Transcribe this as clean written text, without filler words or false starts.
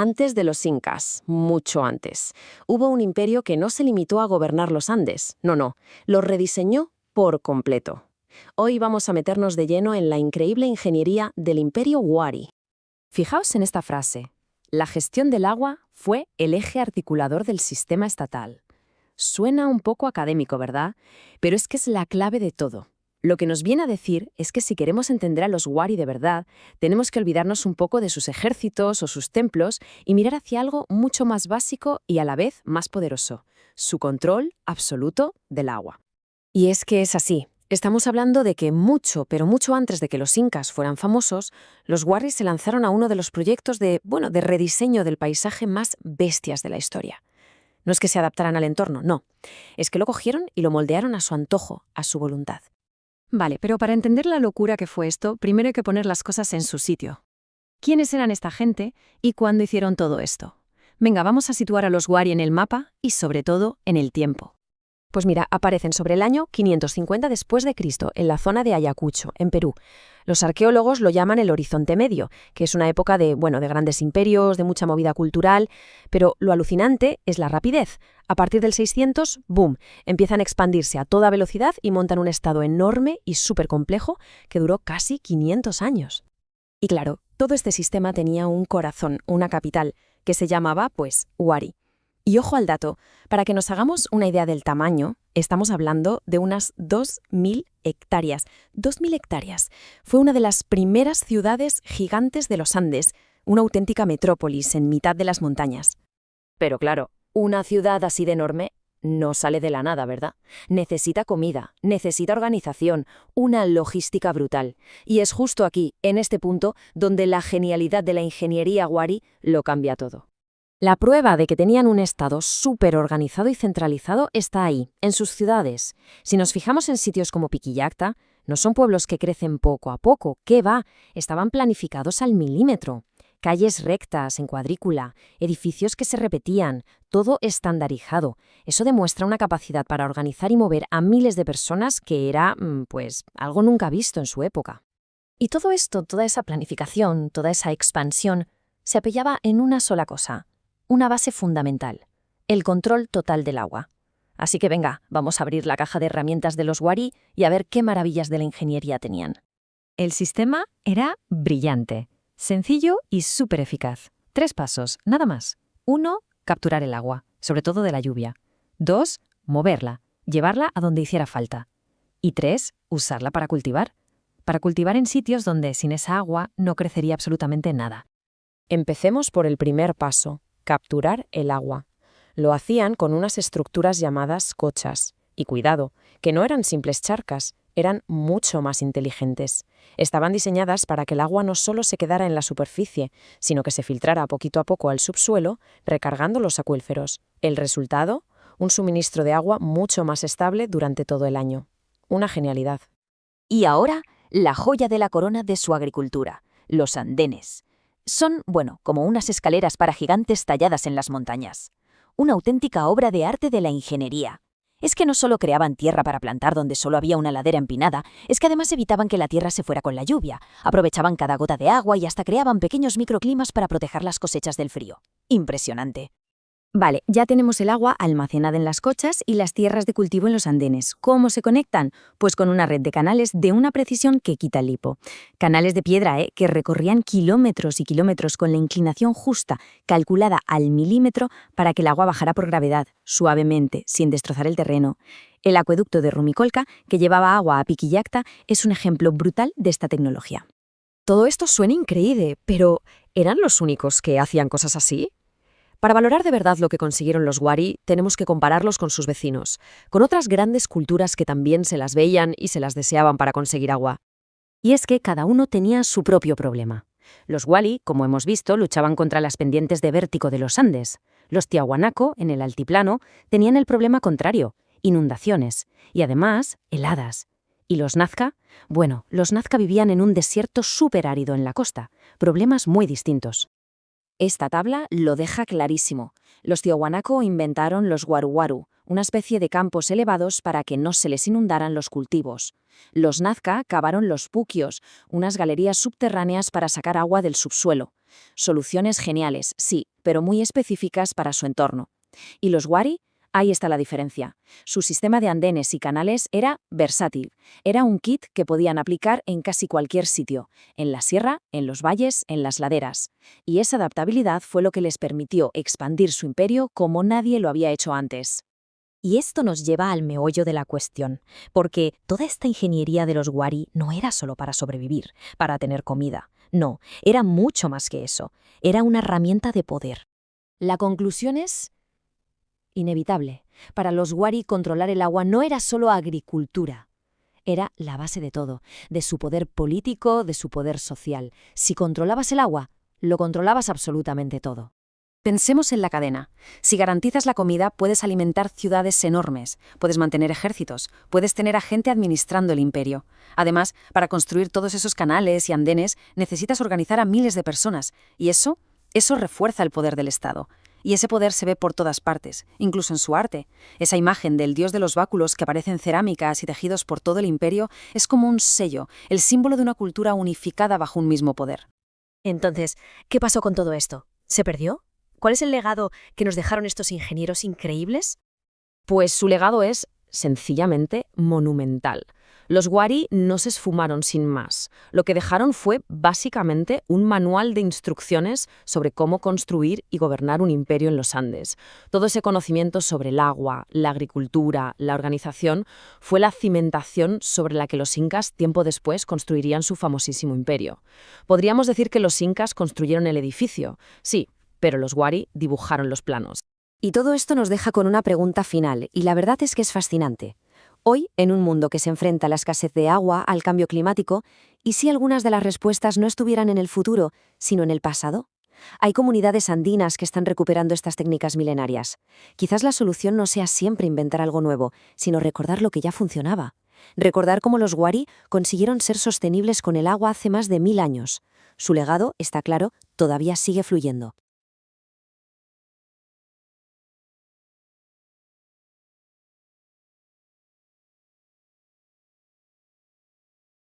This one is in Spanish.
Antes de los incas, mucho antes, hubo un imperio que no se limitó a gobernar los Andes, no, lo rediseñó por completo. Hoy vamos a meternos de lleno en la increíble ingeniería del Imperio Wari. Fijaos en esta frase. La gestión del agua fue el eje articulador del sistema estatal. Suena un poco académico, ¿verdad? Pero es que es la clave de todo. Lo que nos viene a decir es que si queremos entender a los Wari de verdad, tenemos que olvidarnos un poco de sus ejércitos o sus templos y mirar hacia algo mucho más básico y a la vez más poderoso: su control absoluto del agua. Y es que es así. Estamos hablando de que mucho, pero mucho antes de que los incas fueran famosos, los Wari se lanzaron a uno de los proyectos de rediseño del paisaje más bestias de la historia. No es que se adaptaran al entorno, no. Es que lo cogieron y lo moldearon a su antojo, a su voluntad. Vale, pero para entender la locura que fue esto, primero hay que poner las cosas en su sitio. ¿Quiénes eran esta gente y cuándo hicieron todo esto? Venga, vamos a situar a los Wari en el mapa y, sobre todo, en el tiempo. Pues mira, aparecen sobre el año 550 después de Cristo, en la zona de Ayacucho, en Perú. Los arqueólogos lo llaman el Horizonte Medio, que es una época de grandes imperios, de mucha movida cultural, pero lo alucinante es la rapidez. A partir del 600, ¡boom!, empiezan a expandirse a toda velocidad y montan un estado enorme y súper complejo que duró casi 500 años. Y claro, todo este sistema tenía un corazón, una capital, que se llamaba, Wari. Y ojo al dato, para que nos hagamos una idea del tamaño, estamos hablando de unas 2.000 hectáreas. 2.000 hectáreas. Fue una de las primeras ciudades gigantes de los Andes, una auténtica metrópolis en mitad de las montañas. Pero claro, una ciudad así de enorme no sale de la nada, ¿verdad? Necesita comida, necesita organización, una logística brutal. Y es justo aquí, en este punto, donde la genialidad de la ingeniería Wari lo cambia todo. La prueba de que tenían un estado súper organizado y centralizado está ahí, en sus ciudades. Si nos fijamos en sitios como Piquillacta, no son pueblos que crecen poco a poco, ¿qué va? Estaban planificados al milímetro. Calles rectas, en cuadrícula, edificios que se repetían, todo estandarizado. Eso demuestra una capacidad para organizar y mover a miles de personas que era, algo nunca visto en su época. Y todo esto, toda esa planificación, toda esa expansión, se apoyaba en una sola cosa: una base fundamental, el control total del agua. Así que venga, vamos a abrir la caja de herramientas de los Wari y a ver qué maravillas de la ingeniería tenían. El sistema era brillante, sencillo y súper eficaz. 3 pasos, nada más. 1, capturar el agua, sobre todo de la lluvia. 2, moverla, llevarla a donde hiciera falta. Y 3, usarla para cultivar. Para cultivar en sitios donde sin esa agua no crecería absolutamente nada. Empecemos por el primer paso: capturar el agua. Lo hacían con unas estructuras llamadas cochas. Y cuidado, que no eran simples charcas, eran mucho más inteligentes. Estaban diseñadas para que el agua no solo se quedara en la superficie, sino que se filtrara poquito a poco al subsuelo, recargando los acuíferos. El resultado: un suministro de agua mucho más estable durante todo el año. Una genialidad. Y ahora, la joya de la corona de su agricultura: los andenes. Son, como unas escaleras para gigantes talladas en las montañas. Una auténtica obra de arte de la ingeniería. Es que no solo creaban tierra para plantar donde solo había una ladera empinada, es que además evitaban que la tierra se fuera con la lluvia, aprovechaban cada gota de agua y hasta creaban pequeños microclimas para proteger las cosechas del frío. Impresionante. Vale, ya tenemos el agua almacenada en las cochas y las tierras de cultivo en los andenes. ¿Cómo se conectan? Pues con una red de canales de una precisión que quita el hipo. Canales de piedra, que recorrían kilómetros y kilómetros con la inclinación justa, calculada al milímetro, para que el agua bajara por gravedad, suavemente, sin destrozar el terreno. El acueducto de Rumicolca, que llevaba agua a Piquillacta, es un ejemplo brutal de esta tecnología. Todo esto suena increíble, pero ¿eran los únicos que hacían cosas así? Para valorar de verdad lo que consiguieron los Wari, tenemos que compararlos con sus vecinos, con otras grandes culturas que también se las veían y se las deseaban para conseguir agua. Y es que cada uno tenía su propio problema. Los Wali, como hemos visto, luchaban contra las pendientes de vértigo de los Andes. Los Tiahuanaco, en el altiplano, tenían el problema contrario: inundaciones, y además, heladas. ¿Y los Nazca? Los Nazca vivían en un desierto súper árido en la costa, problemas muy distintos. Esta tabla lo deja clarísimo. Los Tiahuanaco inventaron los waru-waru, una especie de campos elevados para que no se les inundaran los cultivos. Los Nazca cavaron los puquios, unas galerías subterráneas para sacar agua del subsuelo. Soluciones geniales, sí, pero muy específicas para su entorno. ¿Y los Wari? Ahí está la diferencia. Su sistema de andenes y canales era versátil. Era un kit que podían aplicar en casi cualquier sitio, en la sierra, en los valles, en las laderas. Y esa adaptabilidad fue lo que les permitió expandir su imperio como nadie lo había hecho antes. Y esto nos lleva al meollo de la cuestión, porque toda esta ingeniería de los Wari no era solo para sobrevivir, para tener comida. No, era mucho más que eso. Era una herramienta de poder. La conclusión es inevitable. Para los Wari controlar el agua no era solo agricultura. Era la base de todo, de su poder político, de su poder social. Si controlabas el agua, lo controlabas absolutamente todo. Pensemos en la cadena. Si garantizas la comida, puedes alimentar ciudades enormes, puedes mantener ejércitos, puedes tener a gente administrando el imperio. Además, para construir todos esos canales y andenes, necesitas organizar a miles de personas, y eso refuerza el poder del Estado. Y ese poder se ve por todas partes, incluso en su arte. Esa imagen del dios de los báculos que aparece en cerámicas y tejidos por todo el imperio es como un sello, el símbolo de una cultura unificada bajo un mismo poder. Entonces, ¿qué pasó con todo esto? ¿Se perdió? ¿Cuál es el legado que nos dejaron estos ingenieros increíbles? Pues su legado es, sencillamente, monumental. Los Wari no se esfumaron sin más. Lo que dejaron fue, básicamente, un manual de instrucciones sobre cómo construir y gobernar un imperio en los Andes. Todo ese conocimiento sobre el agua, la agricultura, la organización, fue la cimentación sobre la que los incas, tiempo después, construirían su famosísimo imperio. Podríamos decir que los incas construyeron el edificio, sí, pero los Wari dibujaron los planos. Y todo esto nos deja con una pregunta final, y la verdad es que es fascinante. Hoy, en un mundo que se enfrenta a la escasez de agua, al cambio climático, ¿y si algunas de las respuestas no estuvieran en el futuro, sino en el pasado? Hay comunidades andinas que están recuperando estas técnicas milenarias. Quizás la solución no sea siempre inventar algo nuevo, sino recordar lo que ya funcionaba. Recordar cómo los Wari consiguieron ser sostenibles con el agua hace más de 1000 años. Su legado, está claro, todavía sigue fluyendo.